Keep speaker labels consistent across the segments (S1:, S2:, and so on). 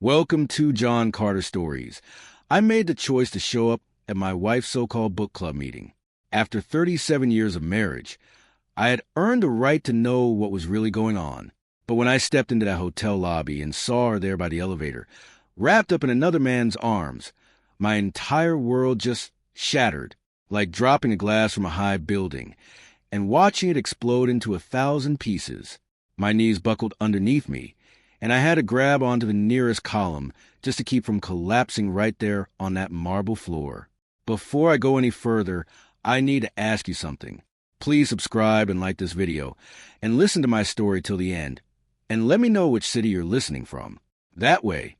S1: Welcome to John Carter Stories. I made the choice to show up at my wife's so-called book club meeting. After 37 years of marriage, I had earned the right to know what was really going on. But when I stepped into that hotel lobby and saw her there by the elevator, wrapped up in another man's arms, my entire world just shattered, like dropping a glass from a high building, and watching it explode into 1,000 pieces. My knees buckled underneath me, and I had to grab onto the nearest column just to keep from collapsing right there on that marble floor. Before I go any further, I need to ask you something. Please subscribe and like this video, and listen to my story till the end, and let me know which city you're listening from. That way,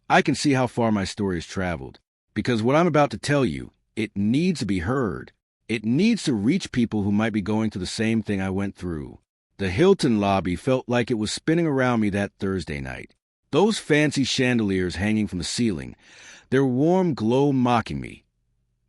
S1: I can see how far my story has traveled, because what I'm about to tell you, it needs to be heard. It needs to reach people who might be going through the same thing I went through. The Hilton lobby felt like it was spinning around me that Thursday night. Those fancy chandeliers hanging from the ceiling, their warm glow mocking me,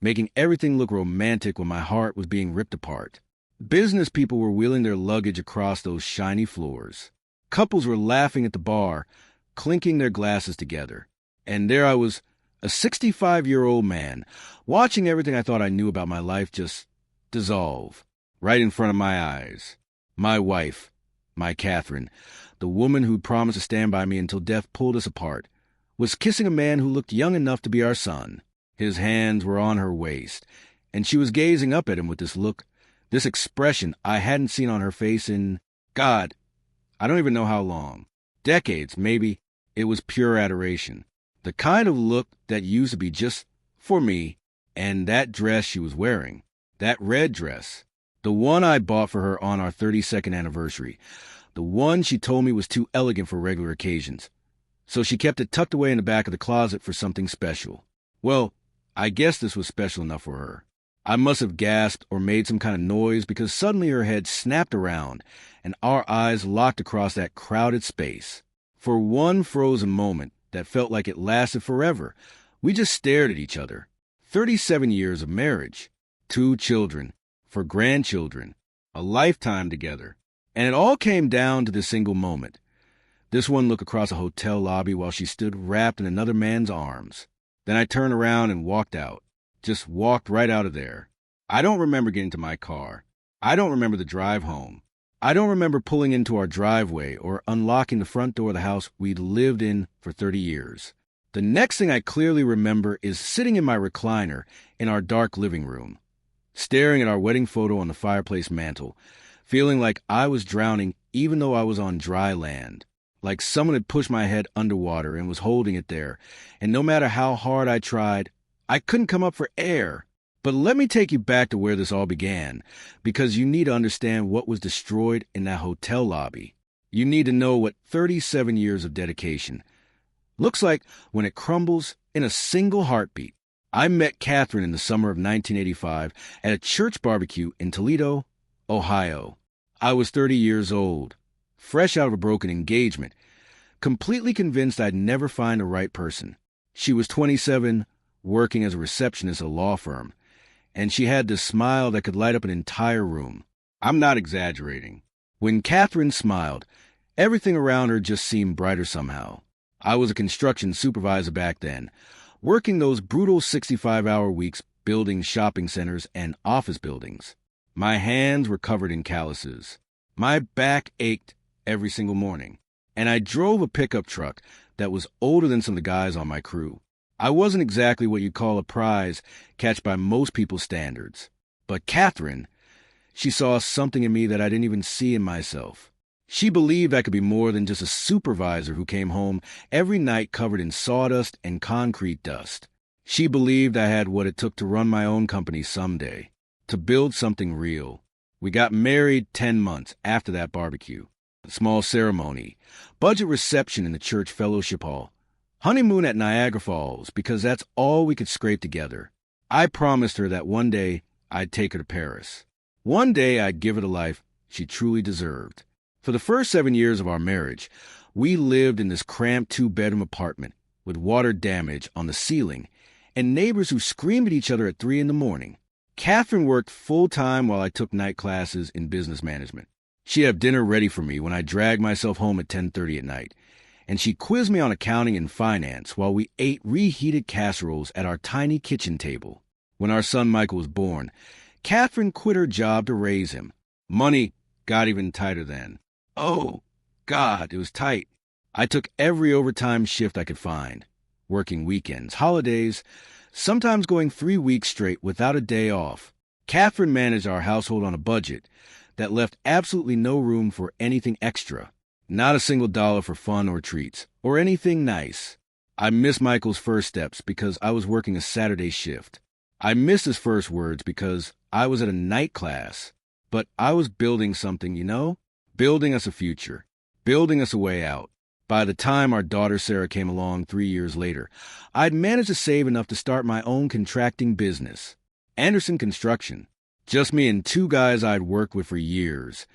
S1: making everything look romantic when my heart was being ripped apart. Business people were wheeling their luggage across those shiny floors. Couples were laughing at the bar, clinking their glasses together. And there I was, a 65-year-old man, watching everything I thought I knew about my life just dissolve right in front of my eyes. My wife, my Catherine, the woman who'd promised to stand by me until death pulled us apart, was kissing a man who looked young enough to be our son. His hands were on her waist, and she was gazing up at him with this look, this expression I hadn't seen on her face in, God, I don't even know how long. Decades, maybe. It was pure adoration. The kind of look that used to be just for me, and that dress she was wearing, that red dress, the one I bought for her on our 32nd anniversary, the one she told me was too elegant for regular occasions, so she kept it tucked away in the back of the closet for something special. Well, I guess this was special enough for her. I must have gasped or made some kind of noise because suddenly her head snapped around and our eyes locked across that crowded space. For one frozen moment that felt like it lasted forever, we just stared at each other. 37 years of marriage, 2 children, for grandchildren, a lifetime together. And it all came down to this single moment. This one look across a hotel lobby while she stood wrapped in another man's arms. Then I turned around and walked out. Just walked right out of there. I don't remember getting to my car. I don't remember the drive home. I don't remember pulling into our driveway or unlocking the front door of the house we'd lived in for 30 years. The next thing I clearly remember is sitting in my recliner in our dark living room, staring at our wedding photo on the fireplace mantel, feeling like I was drowning even though I was on dry land, like someone had pushed my head underwater and was holding it there, and no matter how hard I tried, I couldn't come up for air. But let me take you back to where this all began, because you need to understand what was destroyed in that hotel lobby. You need to know what 37 years of dedication looks like when it crumbles in a single heartbeat. I met Catherine in the summer of 1985 at a church barbecue in Toledo, Ohio. I was 30 years old, fresh out of a broken engagement, completely convinced I'd never find the right person. She was 27, working as a receptionist at a law firm, and she had this smile that could light up an entire room. I'm not exaggerating. When Catherine smiled, everything around her just seemed brighter somehow. I was a construction supervisor back then, working those brutal 65-hour weeks building shopping centers and office buildings. My hands were covered in calluses. My back ached every single morning, and I drove a pickup truck that was older than some of the guys on my crew. I wasn't exactly what you'd call a prize catch by most people's standards. But Catherine, she saw something in me that I didn't even see in myself. She believed I could be more than just a supervisor who came home every night covered in sawdust and concrete dust. She believed I had what it took to run my own company someday, to build something real. We got married 10 months after that barbecue. A small ceremony, budget reception in the church fellowship hall, honeymoon at Niagara Falls because that's all we could scrape together. I promised her that one day I'd take her to Paris. One day I'd give her the life she truly deserved. For the first 7 years of our marriage, we lived in this cramped 2-bedroom apartment with water damage on the ceiling and neighbors who screamed at each other at 3 a.m. Catherine worked full-time while I took night classes in business management. She'd have dinner ready for me when I dragged myself home at 10:30 at night, and she quizzed me on accounting and finance while we ate reheated casseroles at our tiny kitchen table. When our son Michael was born, Catherine quit her job to raise him. Money got even tighter then. Oh, God, it was tight. I took every overtime shift I could find, working weekends, holidays, sometimes going 3 weeks straight without a day off. Catherine managed our household on a budget that left absolutely no room for anything extra. Not a single dollar for fun or treats, or anything nice. I missed Michael's first steps because I was working a Saturday shift. I missed his first words because I was at a night class. But I was building something, building us a future, building us a way out. By the time our daughter Sarah came along 3 years later, I'd managed to save enough to start my own contracting business, Anderson Construction. Just me and 2 guys I'd worked with for years,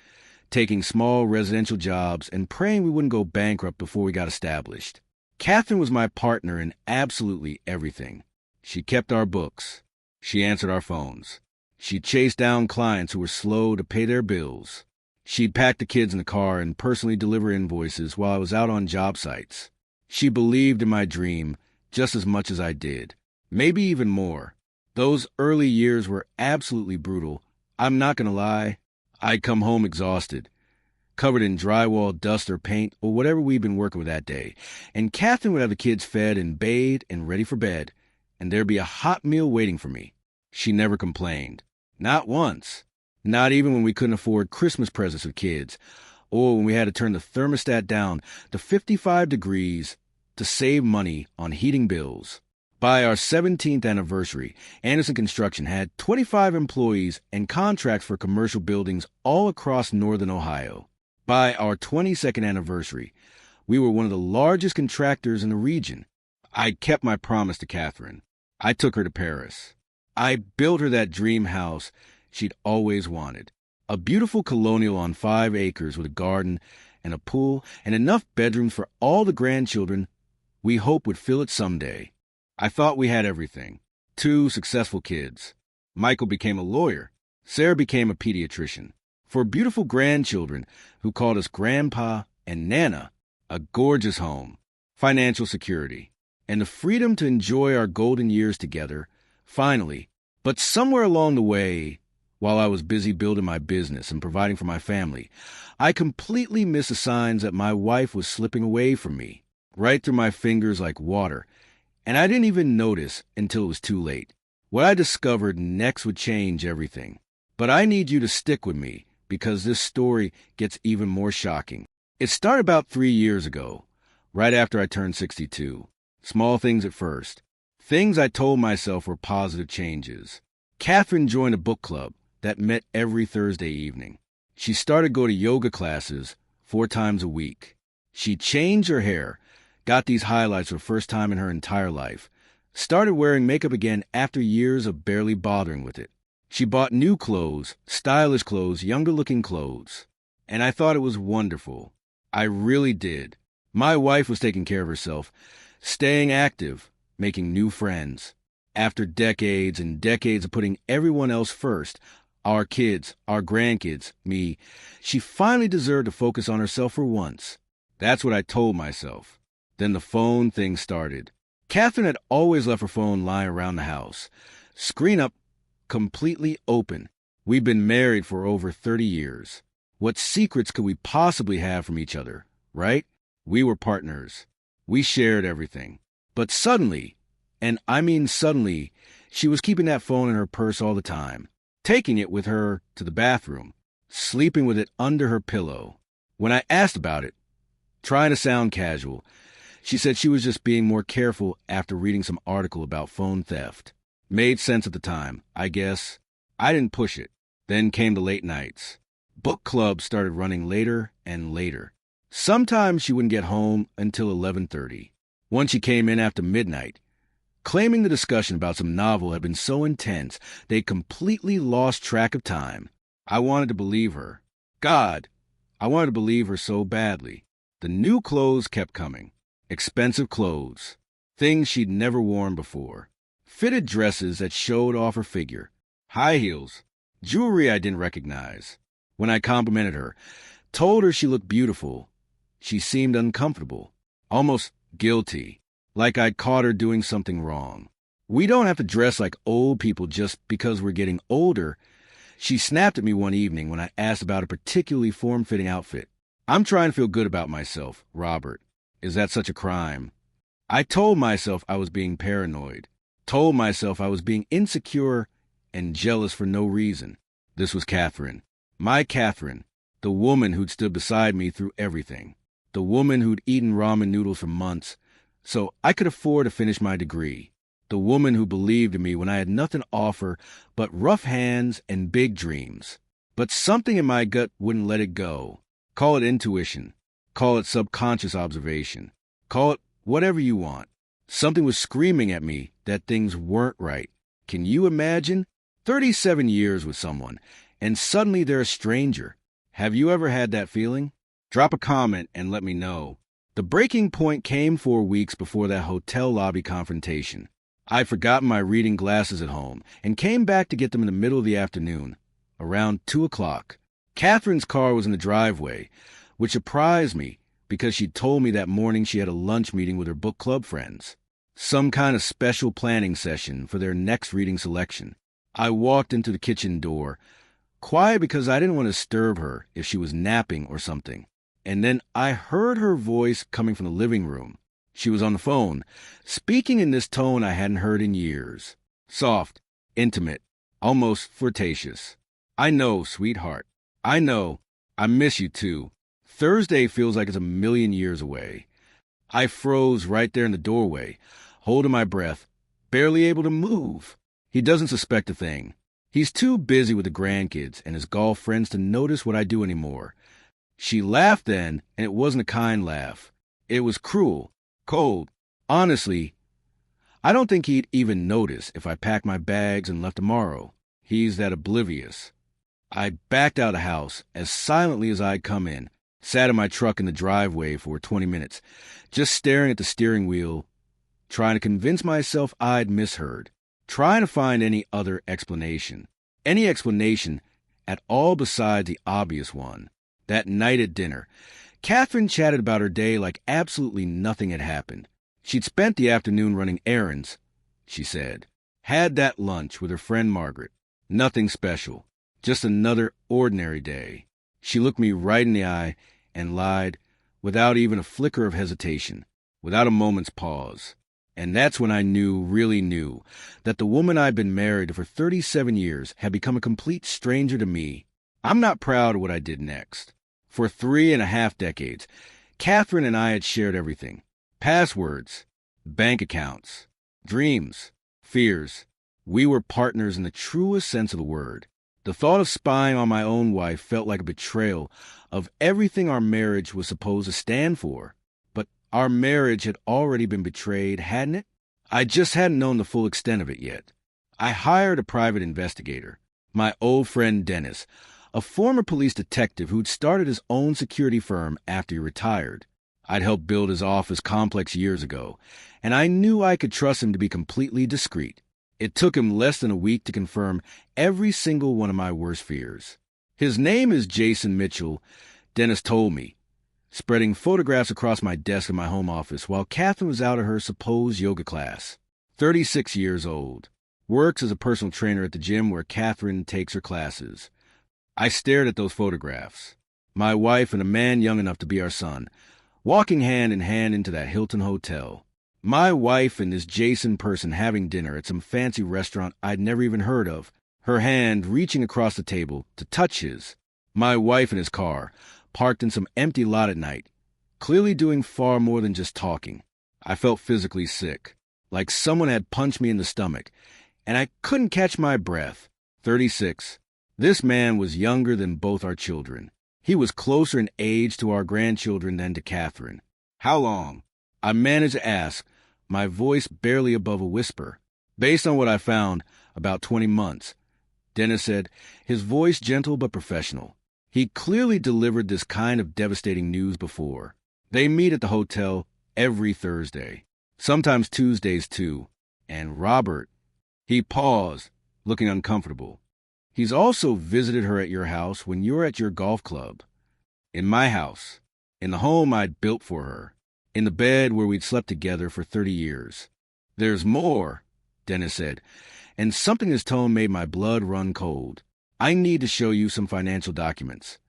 S1: taking small residential jobs and praying we wouldn't go bankrupt before we got established. Catherine was my partner in absolutely everything. She kept our books. She answered our phones. She chased down clients who were slow to pay their bills. She'd pack the kids in the car and personally deliver invoices while I was out on job sites. She believed in my dream just as much as I did, maybe even more. Those early years were absolutely brutal. I'm not going to lie. I'd come home exhausted, covered in drywall, dust, or paint, or whatever we'd been working with that day. And Catherine would have the kids fed and bathed and ready for bed, and there'd be a hot meal waiting for me. She never complained. Not once. Not even when we couldn't afford Christmas presents for kids, or when we had to turn the thermostat down to 55 degrees to save money on heating bills. By our 17th anniversary, Anderson Construction had 25 employees and contracts for commercial buildings all across northern Ohio. By our 22nd anniversary, we were one of the largest contractors in the region. I kept my promise to Catherine. I took her to Paris. I built her that dream house she'd always wanted. A beautiful colonial on 5 acres with a garden and a pool and enough bedrooms for all the grandchildren we hoped would fill it someday. I thought we had everything. 2 successful kids. Michael became a lawyer. Sarah became a pediatrician. 4 beautiful grandchildren who called us Grandpa and Nana. A gorgeous home. Financial security. And the freedom to enjoy our golden years together, finally. But somewhere along the way, while I was busy building my business and providing for my family, I completely missed the signs that my wife was slipping away from me, right through my fingers like water, and I didn't even notice until it was too late. What I discovered next would change everything. But I need you to stick with me, because this story gets even more shocking. It started about 3 years ago, right after I turned 62. Small things at first. Things I told myself were positive changes. Catherine joined a book club that met every Thursday evening. She started going to yoga classes 4 times a week. She changed her hair, got these highlights for the first time in her entire life, started wearing makeup again after years of barely bothering with it. She bought new clothes, stylish clothes, younger-looking clothes. And I thought it was wonderful. I really did. My wife was taking care of herself, staying active, making new friends. After decades and decades of putting everyone else first, our kids, our grandkids, me, she finally deserved to focus on herself for once. That's what I told myself. Then the phone thing started. Catherine had always left her phone lying around the house, screen up, completely open. We'd been married for over 30 years. What secrets could we possibly have from each other, right? We were partners. We shared everything. But suddenly, and I mean suddenly, she was keeping that phone in her purse all the time, taking it with her to the bathroom, sleeping with it under her pillow. When I asked about it, trying to sound casual, she said she was just being more careful after reading some article about phone theft. Made sense at the time, I guess. I didn't push it. Then came the late nights. Book clubs started running later and later. Sometimes she wouldn't get home until 11:30. Once she came in after midnight, claiming the discussion about some novel had been so intense they completely lost track of time. I wanted to believe her. God, I wanted to believe her so badly. The new clothes kept coming. Expensive clothes. Things she'd never worn before. Fitted dresses that showed off her figure. High heels. Jewelry I didn't recognize. When I complimented her, told her she looked beautiful, she seemed uncomfortable. almost guilty, like I'd caught her doing something wrong. We don't have to dress like old people just because we're getting older. She snapped at me one evening when I asked about a particularly form-fitting outfit. I'm trying to feel good about myself, Robert. Is that such a crime? I told myself I was being paranoid, told myself I was being insecure and jealous for no reason. This was Catherine. My Catherine, the woman who'd stood beside me through everything, the woman who'd eaten ramen noodles for months so I could afford to finish my degree, the woman who believed in me when I had nothing to offer but rough hands and big dreams. But something in my gut wouldn't let it go. Call it intuition, call it subconscious observation, call it whatever you want. Something was screaming at me that things weren't right. Can you imagine? 37 years with someone, and suddenly they're a stranger. Have you ever had that feeling? Drop a comment and let me know. The breaking point came 4 weeks before that hotel lobby confrontation. I'd forgotten my reading glasses at home and came back to get them in the middle of the afternoon, around 2 o'clock. Catherine's car was in the driveway, which surprised me because she'd told me that morning she had a lunch meeting with her book club friends, some kind of special planning session for their next reading selection. I walked into the kitchen door, quiet because I didn't want to disturb her if she was napping or something. And then I heard her voice coming from the living room. She was on the phone, speaking in this tone I hadn't heard in years. Soft, intimate, almost flirtatious. I know, sweetheart. I know. I miss you too. Thursday feels like it's a million years away. I froze right there in the doorway, holding my breath, barely able to move. He doesn't suspect a thing. He's too busy with the grandkids and his golf friends to notice what I do anymore. She laughed then, and it wasn't a kind laugh. It was cruel, cold. Honestly, I don't think he'd even notice if I packed my bags and left tomorrow. He's that oblivious. I backed out of the house as silently as I'd come in, sat in my truck in the driveway for 20 minutes, just staring at the steering wheel, trying to convince myself I'd misheard, trying to find any other explanation. Any explanation at all besides the obvious one. That night at dinner, Catherine chatted about her day like absolutely nothing had happened. She'd spent the afternoon running errands, she said. Had that lunch with her friend Margaret. Nothing special. Just another ordinary day. She looked me right in the eye and lied without even a flicker of hesitation, without a moment's pause. And that's when I really knew, that the woman I'd been married to for 37 years had become a complete stranger to me. I'm not proud of what I did next. For 3.5 decades, Catherine and I had shared everything. Passwords, bank accounts, dreams, fears. We were partners in the truest sense of the word. The thought of spying on my own wife felt like a betrayal of everything our marriage was supposed to stand for. But our marriage had already been betrayed, hadn't it? I just hadn't known the full extent of it yet. I hired a private investigator, my old friend Dennis, a former police detective who'd started his own security firm after he retired. I'd helped build his office complex years ago, and I knew I could trust him to be completely discreet. It took him less than a week to confirm every single one of my worst fears. His name is Jason Mitchell, Dennis told me, spreading photographs across my desk in my home office while Catherine was out at her supposed yoga class. 36 years old. Works as a personal trainer at the gym where Catherine takes her classes. I stared at those photographs. My wife and a man young enough to be our son, walking hand in hand into that Hilton hotel. My wife and this Jason person having dinner at some fancy restaurant I'd never even heard of, her hand reaching across the table to touch his. My wife in his car, parked in some empty lot at night, clearly doing far more than just talking. I felt physically sick, like someone had punched me in the stomach, and I couldn't catch my breath. 36. This man was younger than both our children. He was closer in age to our grandchildren than to Catherine. How long? I managed to ask, my voice barely above a whisper. Based on what I found, about 20 months. Dennis said, his voice gentle but professional. He clearly delivered this kind of devastating news before. They meet at the hotel every Thursday, sometimes Tuesdays too. And Robert, he paused, looking uncomfortable. He's also visited her at your house when you're at your golf club. In my house. In the home I'd built for her. in the bed where we'd slept together for 30 years. "There's more," Dennis said, and something in his tone made my blood run cold. "I need to show you some financial documents."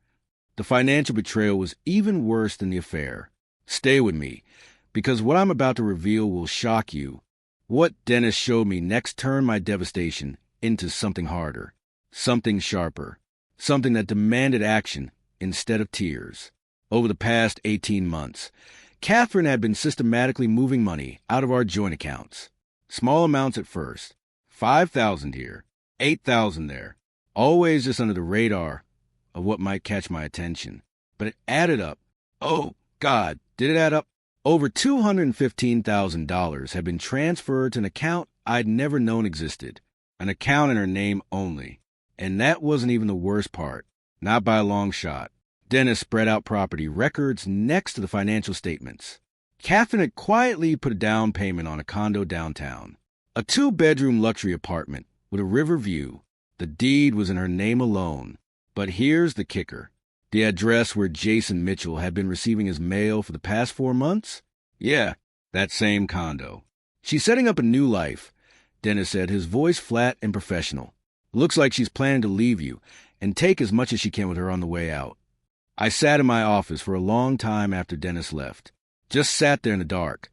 S1: The financial betrayal was even worse than the affair. Stay with me, because what I'm about to reveal will shock you. What Dennis showed me next turned my devastation into something harder, something sharper, something that demanded action instead of tears. Over the past 18 months, Catherine had been systematically moving money out of our joint accounts. Small amounts at first, 5,000 here, 8,000 there, always just under the radar of what might catch my attention. But it added up. Oh, God, did it add up? Over $215,000 had been transferred to an account I'd never known existed, an account in her name only. And that wasn't even the worst part, not by a long shot. Dennis spread out property records next to the financial statements. Catherine had quietly put a down payment on a condo downtown, a 2-bedroom luxury apartment with a river view. The deed was in her name alone. But here's the kicker. The address where Jason Mitchell had been receiving his mail for the past 4 months? Yeah, that same condo. "She's setting up a new life," Dennis said, his voice flat and professional. "Looks like she's planning to leave you and take as much as she can with her on the way out." I sat in my office for a long time after Dennis left. Just sat there in the dark,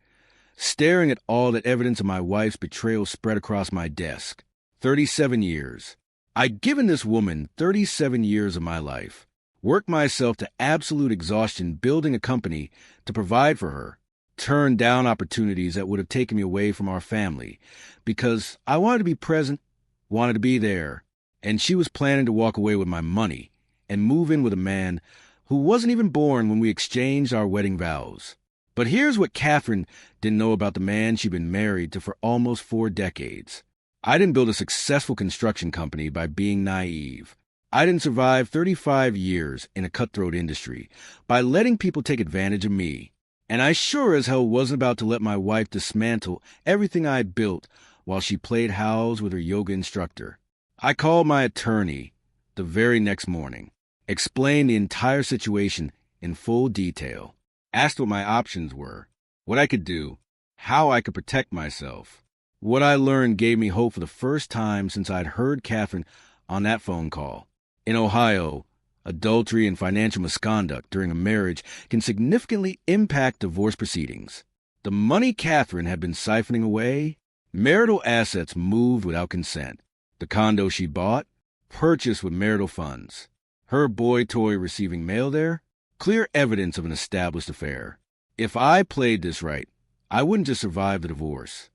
S1: staring at all that evidence of my wife's betrayal spread across my desk. 37 years. I'd given this woman 37 years of my life, worked myself to absolute exhaustion building a company to provide for her, turned down opportunities that would have taken me away from our family because I wanted to be present, wanted to be there, and she was planning to walk away with my money and move in with a man who wasn't even born when we exchanged our wedding vows. But here's what Catherine didn't know about the man she'd been married to for almost 4 decades. I didn't build a successful construction company by being naive. I didn't survive 35 years in a cutthroat industry by letting people take advantage of me. And I sure as hell wasn't about to let my wife dismantle everything I'd built while she played house with her yoga instructor. I called my attorney the very next morning, explained the entire situation in full detail, asked what my options were, what I could do, how I could protect myself. What I learned gave me hope for the first time since I'd heard Catherine on that phone call. In Ohio, adultery and financial misconduct during a marriage can significantly impact divorce proceedings. The money Catherine had been siphoning away, marital assets moved without consent. The condo she bought, purchased with marital funds. Her boy toy receiving mail there, clear evidence of an established affair. If I played this right, I wouldn't just survive the divorce.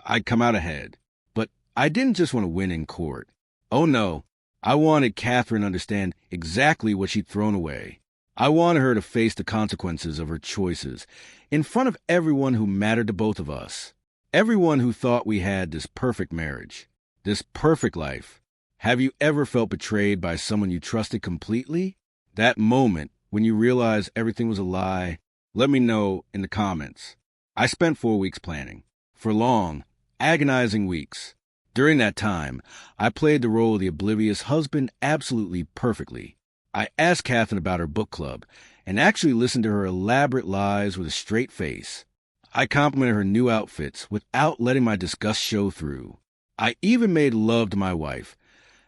S1: I'd come out ahead. But I didn't just want to win in court. Oh no, I wanted Catherine to understand exactly what she'd thrown away. I wanted her to face the consequences of her choices in front of everyone who mattered to both of us. Everyone who thought we had this perfect marriage, this perfect life. Have you ever felt betrayed by someone you trusted completely? That moment when you realize everything was a lie? Let me know in the comments. I spent 4 weeks planning. For long, agonizing weeks. During that time, I played the role of the oblivious husband absolutely perfectly. I asked Catherine about her book club and actually listened to her elaborate lies with a straight face. I complimented her new outfits without letting my disgust show through. I even made love to my wife,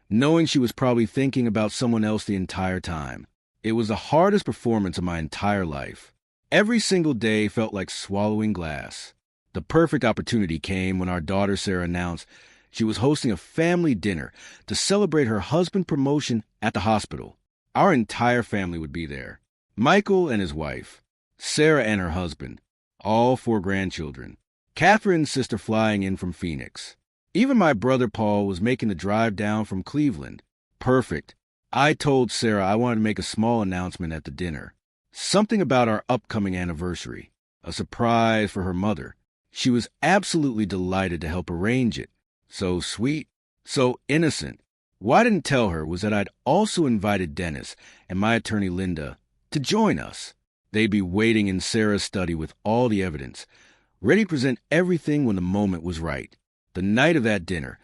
S1: knowing she was probably thinking about someone else the entire time. It was the hardest performance of my entire life. Every single day felt like swallowing glass. The perfect opportunity came when our daughter Sarah announced she was hosting a family dinner to celebrate her husband's promotion at the hospital. Our entire family would be there. Michael and his wife, Sarah and her husband, all 4 grandchildren, Catherine's sister flying in from Phoenix. Even my brother Paul was making the drive down from Cleveland. Perfect. I told Sarah I wanted to make a small announcement at the dinner. Something about our upcoming anniversary. A surprise for her mother. She was absolutely delighted to help arrange it. So sweet, so innocent. What I didn't tell her was that I'd also invited Dennis and my attorney Linda to join us. They'd be waiting in Sarah's study with all the evidence, ready to present everything when the moment was right. The night of that dinner,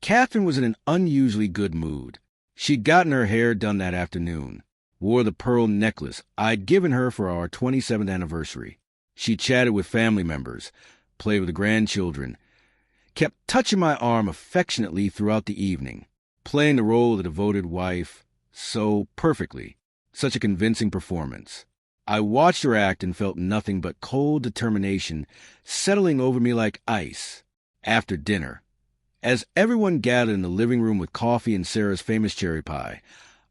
S1: Catherine was in an unusually good mood. She'd gotten her hair done that afternoon, wore the pearl necklace I'd given her for our 27th anniversary. She chatted with family members, played with the grandchildren, kept touching my arm affectionately throughout the evening, playing the role of the devoted wife so perfectly. Such a convincing performance. I watched her act and felt nothing but cold determination settling over me like ice. After dinner, as everyone gathered in the living room with coffee and Sarah's famous cherry pie,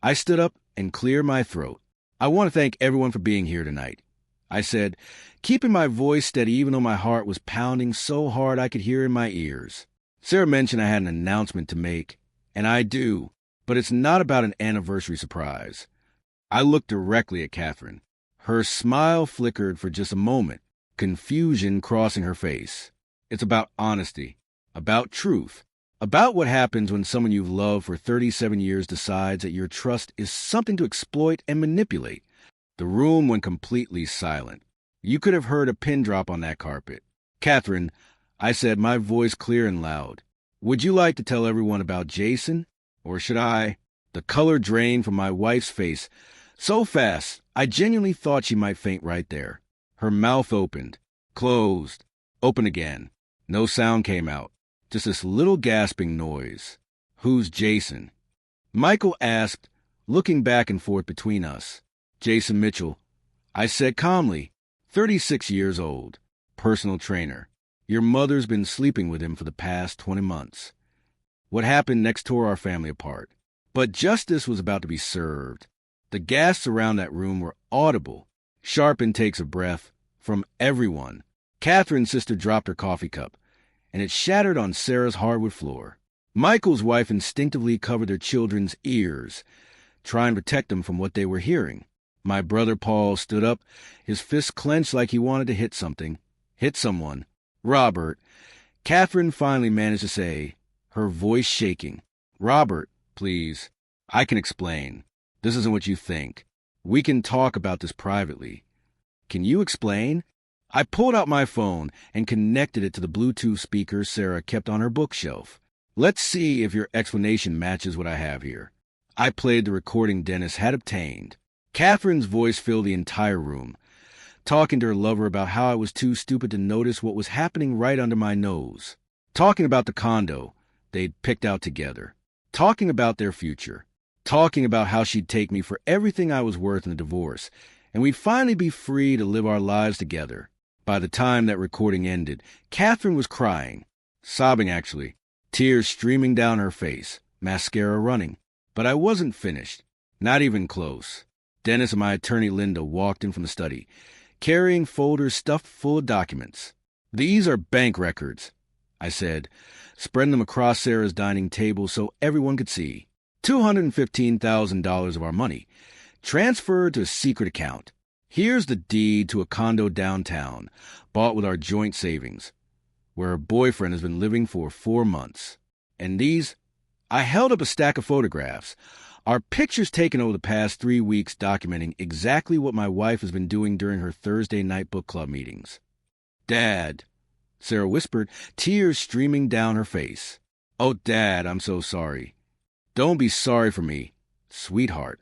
S1: I stood up and cleared my throat. "I want to thank everyone for being here tonight," I said, keeping my voice steady even though my heart was pounding so hard I could hear in my ears. Sarah mentioned I had an announcement to make, and I do, but it's not about an anniversary surprise. I looked directly at Catherine. Her smile flickered for just a moment, confusion crossing her face. It's about honesty, about truth, about what happens when someone you've loved for 37 years decides that your trust is something to exploit and manipulate. The room went completely silent. You could have heard a pin drop on that carpet. "Catherine," I said, my voice clear and loud, "would you like to tell everyone about Jason? Or should I?" The color drained from my wife's face so fast, I genuinely thought she might faint right there. Her mouth opened, closed, opened again. No sound came out, just this little gasping noise. "Who's Jason?" Michael asked, looking back and forth between us. "Jason Mitchell," I said calmly, 36 years old, personal trainer. Your mother's been sleeping with him for the past 20 months. What happened next tore our family apart. But justice was about to be served. The gasps around that room were audible, sharp intakes of breath from everyone. Catherine's sister dropped her coffee cup, and it shattered on Sarah's hardwood floor. Michael's wife instinctively covered their children's ears, trying to protect them from what they were hearing. My brother Paul stood up, his fist clenched like he wanted to hit something, hit someone. "Robert," Catherine finally managed to say, her voice shaking. "Robert, please. I can explain. This isn't what you think. We can talk about this privately." "Can you explain?" I pulled out my phone and connected it to the Bluetooth speaker Sarah kept on her bookshelf. "Let's see if your explanation matches what I have here." I played the recording Dennis had obtained. Catherine's voice filled the entire room, talking to her lover about how I was too stupid to notice what was happening right under my nose. Talking about the condo they'd picked out together. Talking about their future. Talking about how she'd take me for everything I was worth in the divorce, and we'd finally be free to live our lives together. By the time that recording ended, Catherine was crying. Sobbing, actually. Tears streaming down her face. Mascara running. But I wasn't finished. Not even close. Dennis and my attorney Linda walked in from the study, carrying folders stuffed full of documents. "These are bank records," I said, spreading them across Sarah's dining table so everyone could see. $215,000 of our money, transferred to a secret account. Here's the deed to a condo downtown, bought with our joint savings, where her boyfriend has been living for 4 months. And these, I held up a stack of photographs, are pictures taken over the past 3 weeks documenting exactly what my wife has been doing during her Thursday night book club meetings. "Dad," Sarah whispered, tears streaming down her face. "Oh, Dad, I'm so sorry." "Don't be sorry for me, sweetheart."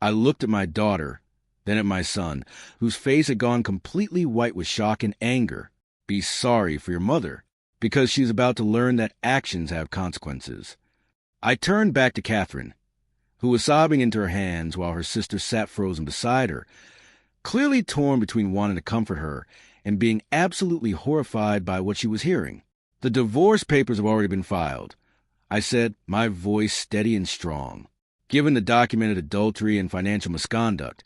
S1: I looked at my daughter, then at my son, whose face had gone completely white with shock and anger. "Be sorry for your mother, because she's about to learn that actions have consequences." I turned back to Catherine, who was sobbing into her hands while her sister sat frozen beside her, clearly torn between wanting to comfort her and being absolutely horrified by what she was hearing. "The divorce papers have already been filed," I said, my voice steady and strong. "Given the documented adultery and financial misconduct,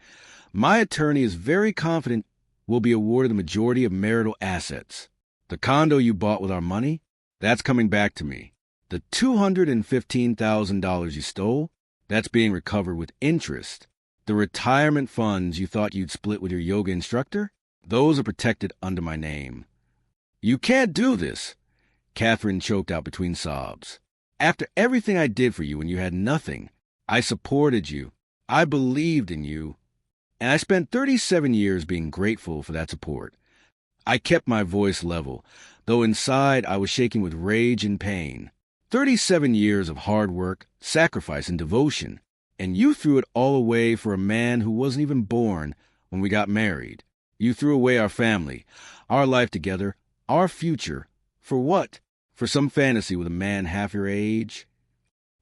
S1: my attorney is very confident we'll be awarded the majority of marital assets. The condo you bought with our money, that's coming back to me. The $215,000 you stole, that's being recovered with interest. The retirement funds you thought you'd split with your yoga instructor, those are protected under my name." "You can't do this," Catherine choked out between sobs. "After everything I did for you when you had nothing, I supported you. I believed in you. And I spent 37 years being grateful for that support." I kept my voice level, though inside I was shaking with rage and pain. 37 years of hard work, sacrifice, and devotion. And you threw it all away for a man who wasn't even born when we got married. You threw away our family, our life together, our future. For what? For some fantasy with a man half your age?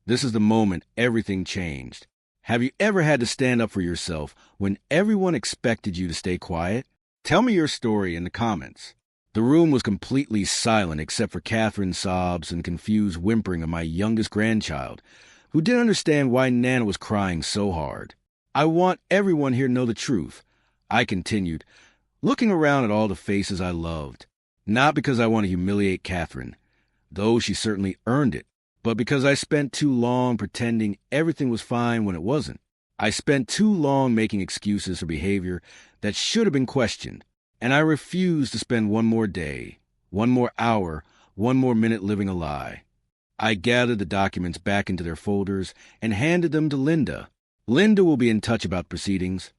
S1: This is the moment everything changed. Have you ever had to stand up for yourself when everyone expected you to stay quiet? Tell me your story in the comments. The room was completely silent except for Catherine's sobs and confused whimpering of my youngest grandchild, who didn't understand why Nana was crying so hard. I want everyone here to know the truth, I continued, looking around at all the faces I loved. Not because I want to humiliate Catherine, though she certainly earned it, but because I spent too long pretending everything was fine when it wasn't. I spent too long making excuses for behavior that should have been questioned, and I refused to spend one more day, one more hour, one more minute living a lie. I gathered the documents back into their folders and handed them to Linda. Linda will be in touch about proceedings,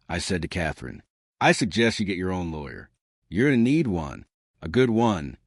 S1: I said to Catherine. I suggest you get your own lawyer. You're going to need one, a good one.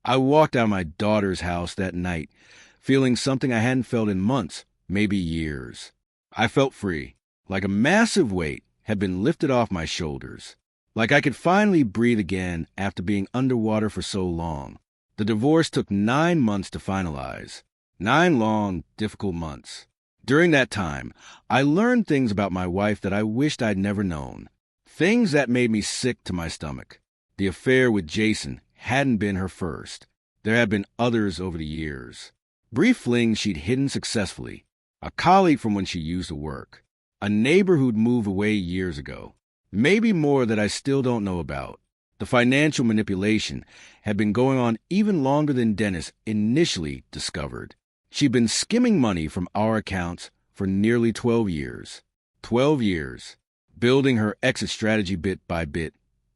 S1: I walked out of my daughter's house that night, feeling something I hadn't felt in months, maybe years. I felt free, like a massive weight had been lifted off my shoulders, like I could finally breathe again after being underwater for so long. The divorce took 9 months to finalize. 9 long, difficult months. During that time, I learned things about my wife that I wished I'd never known. Things that made me sick to my stomach. The affair with Jason hadn't been her first. There had been others over the years. Brief flings she'd hidden successfully. A colleague from when she used to work. A neighbor who'd moved away years ago. Maybe more that I still don't know about. The financial manipulation had been going on even longer than Dennis initially discovered. She'd been skimming money from our accounts for nearly 12 years. 12 years. Building her exit strategy bit by bit,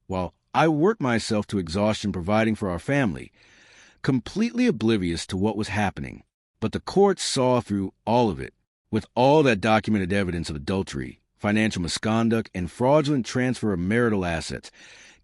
S1: while I worked myself to exhaustion providing for our family, completely oblivious to what was happening. But the courts saw through all of it, with all that documented evidence of adultery, financial misconduct, and fraudulent transfer of marital assets.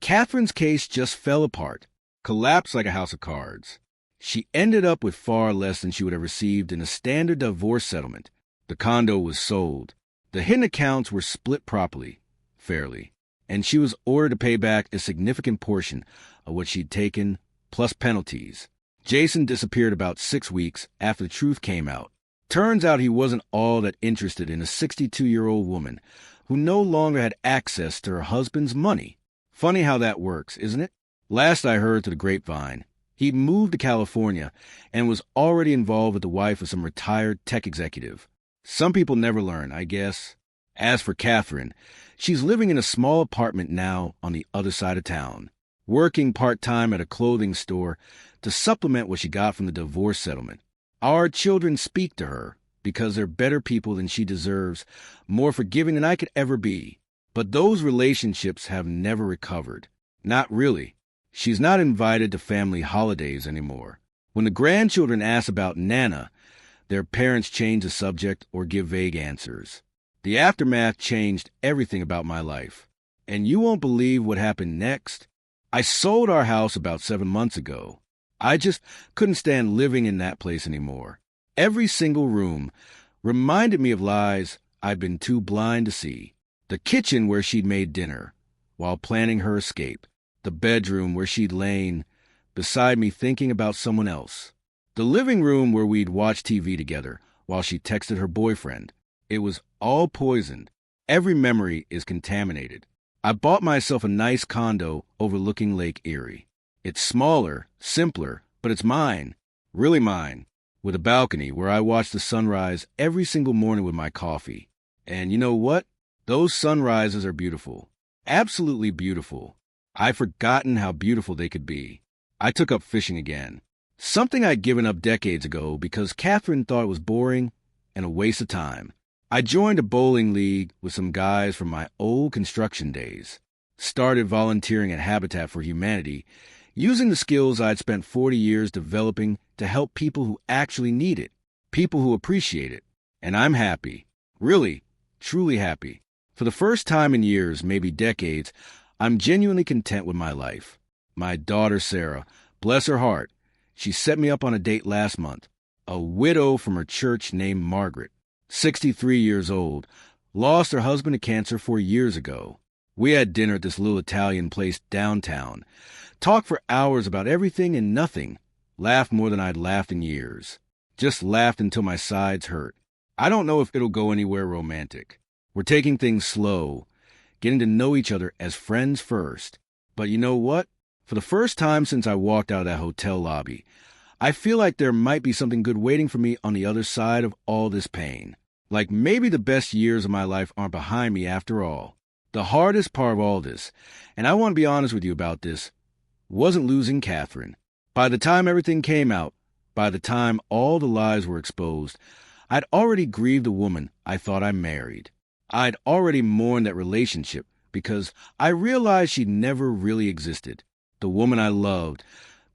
S1: Catherine's case just fell apart, collapsed like a house of cards. She ended up with far less than she would have received in a standard divorce settlement. The condo was sold. The hidden accounts were split properly, fairly, and she was ordered to pay back a significant portion of what she'd taken, plus penalties. Jason disappeared about 6 weeks after the truth came out. Turns out he wasn't all that interested in a 62-year-old woman who no longer had access to her husband's money. Funny how that works, isn't it? Last I heard through the grapevine, he'd moved to California and was already involved with the wife of some retired tech executive. Some people never learn, I guess. As for Catherine, she's living in a small apartment now on the other side of town, working part-time at a clothing store to supplement what she got from the divorce settlement. Our children speak to her because they're better people than she deserves, more forgiving than I could ever be. But those relationships have never recovered. Not really. She's not invited to family holidays anymore. When the grandchildren ask about Nana, their parents change the subject or give vague answers. The aftermath changed everything about my life. And you won't believe what happened next. I sold our house about 7 months ago. I just couldn't stand living in that place anymore. Every single room reminded me of lies I'd been too blind to see. The kitchen where she'd made dinner while planning her escape. The bedroom where she'd lain beside me thinking about someone else. The living room where we'd watch TV together while she texted her boyfriend. It was all poisoned. Every memory is contaminated. I bought myself a nice condo overlooking Lake Erie. It's smaller, simpler, but it's mine. Really mine. With a balcony where I watch the sunrise every single morning with my coffee. And you know what? Those sunrises are beautiful. Absolutely beautiful. I've forgotten how beautiful they could be. I took up fishing again. Something I'd given up decades ago because Catherine thought it was boring and a waste of time. I joined a bowling league with some guys from my old construction days. Started volunteering at Habitat for Humanity, using the skills I'd spent 40 years developing to help people who actually need it, people who appreciate it. And I'm happy. Really, truly happy. For the first time in years, maybe decades, I'm genuinely content with my life. My daughter, Sarah, bless her heart, she set me up on a date last month. A widow from her church named Margaret, 63 years old, lost her husband to cancer 4 years ago. We had dinner at this little Italian place downtown, talked for hours about everything and nothing, laughed more than I'd laughed in years. Just laughed until my sides hurt. I don't know if it'll go anywhere romantic. We're taking things slow, getting to know each other as friends first. But you know what? For the first time since I walked out of that hotel lobby, I feel like there might be something good waiting for me on the other side of all this pain. Like maybe the best years of my life aren't behind me after all. The hardest part of all this, and I want to be honest with you about this, wasn't losing Catherine. By the time everything came out, by the time all the lies were exposed, I'd already grieved the woman I thought I married. I'd already mourned that relationship because I realized she never really existed. The woman I loved,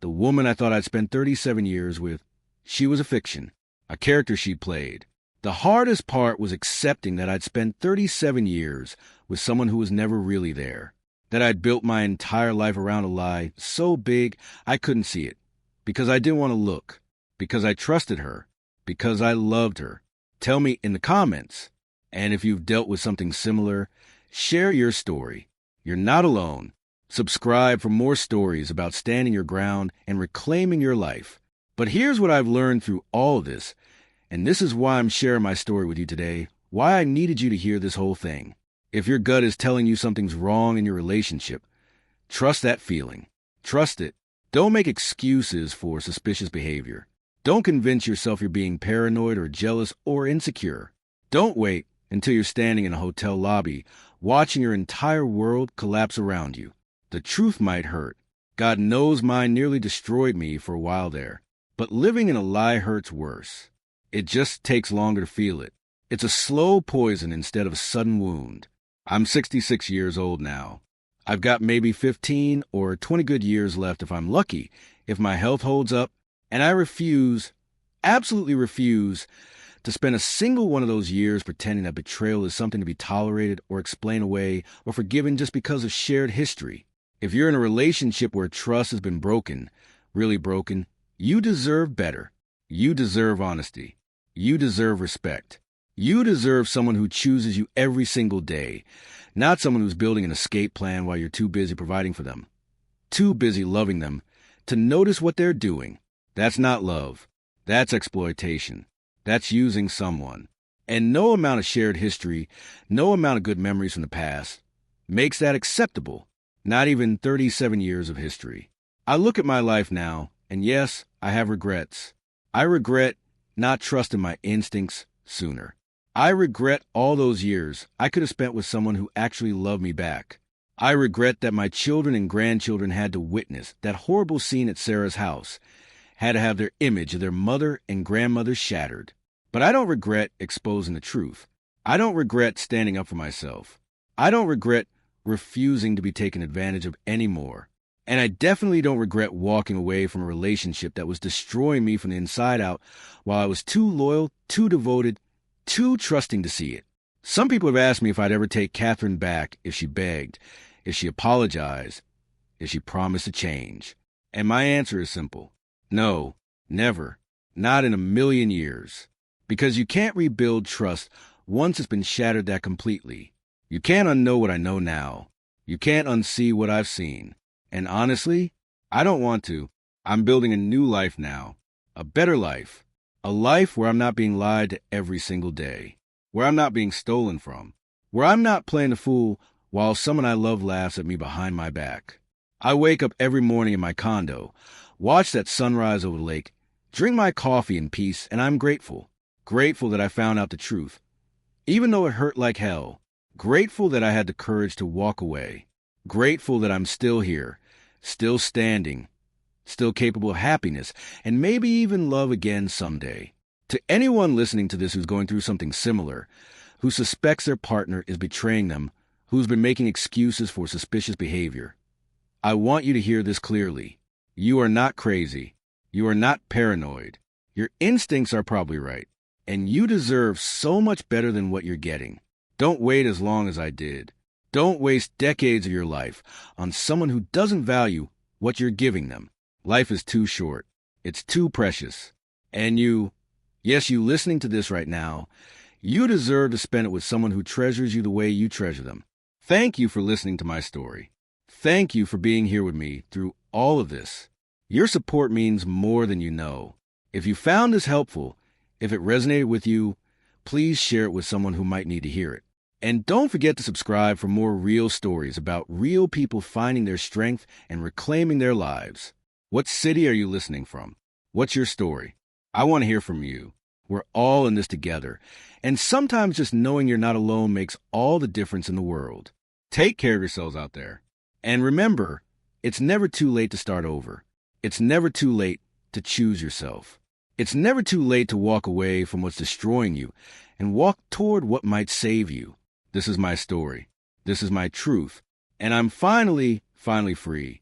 S1: the woman I thought I'd spent 37 years with, she was a fiction, a character she played. The hardest part was accepting that I'd spent 37 years with someone who was never really there, that I'd built my entire life around a lie so big I couldn't see it, because I didn't want to look, because I trusted her, because I loved her. Tell me in the comments. And if you've dealt with something similar, share your story. You're not alone. Subscribe for more stories about standing your ground and reclaiming your life. But here's what I've learned through all this, and this is why I'm sharing my story with you today, why I needed you to hear this whole thing. If your gut is telling you something's wrong in your relationship, trust that feeling. Trust it. Don't make excuses for suspicious behavior. Don't convince yourself you're being paranoid or jealous or insecure. Don't wait until you're standing in a hotel lobby, watching your entire world collapse around you. The truth might hurt. God knows mine nearly destroyed me for a while there. But living in a lie hurts worse. It just takes longer to feel it. It's a slow poison instead of a sudden wound. I'm 66 years old now. I've got maybe 15 or 20 good years left if I'm lucky, if my health holds up, and I refuse, absolutely refuse, to spend a single one of those years pretending that betrayal is something to be tolerated or explained away or forgiven just because of shared history. If you're in a relationship where trust has been broken, really broken, you deserve better. You deserve honesty. You deserve respect. You deserve someone who chooses you every single day, not someone who's building an escape plan while you're too busy providing for them, too busy loving them to notice what they're doing. That's not love. That's exploitation. That's using someone. And no amount of shared history, no amount of good memories from the past makes that acceptable. Not even 37 years of history. I look at my life now, and yes, I have regrets. I regret not trusting my instincts sooner. I regret all those years I could have spent with someone who actually loved me back. I regret that my children and grandchildren had to witness that horrible scene at Sarah's house, had to have their image of their mother and grandmother shattered. But I don't regret exposing the truth. I don't regret standing up for myself. I don't regret refusing to be taken advantage of anymore. And I definitely don't regret walking away from a relationship that was destroying me from the inside out while I was too loyal, too devoted, too trusting to see it. Some people have asked me if I'd ever take Catherine back if she begged, if she apologized, if she promised to change. And my answer is simple. No, never. Not in a million years. Because you can't rebuild trust once it's been shattered that completely. You can't unknow what I know now. You can't unsee what I've seen. And honestly, I don't want to. I'm building a new life now. A better life. A life where I'm not being lied to every single day. Where I'm not being stolen from. Where I'm not playing the fool while someone I love laughs at me behind my back. I wake up every morning in my condo, watch that sunrise over the lake, drink my coffee in peace, and I'm grateful. Grateful that I found out the truth. Even though it hurt like hell. Grateful that I had the courage to walk away. Grateful that I'm still here, still standing, still capable of happiness, and maybe even love again someday. To anyone listening to this who's going through something similar, who suspects their partner is betraying them, who's been making excuses for suspicious behavior, I want you to hear this clearly. You are not crazy. You are not paranoid. Your instincts are probably right. And you deserve so much better than what you're getting. Don't wait as long as I did. Don't waste decades of your life on someone who doesn't value what you're giving them. Life is too short. It's too precious. And you listening to this right now, you deserve to spend it with someone who treasures you the way you treasure them. Thank you for listening to my story. Thank you for being here with me through all of this. Your support means more than you know. If you found this helpful, if it resonated with you, please share it with someone who might need to hear it. And don't forget to subscribe for more real stories about real people finding their strength and reclaiming their lives. What city are you listening from? What's your story? I want to hear from you. We're all in this together. And sometimes just knowing you're not alone makes all the difference in the world. Take care of yourselves out there. And remember, it's never too late to start over. It's never too late to choose yourself. It's never too late to walk away from what's destroying you and walk toward what might save you. This is my story. This is my truth. And I'm finally free.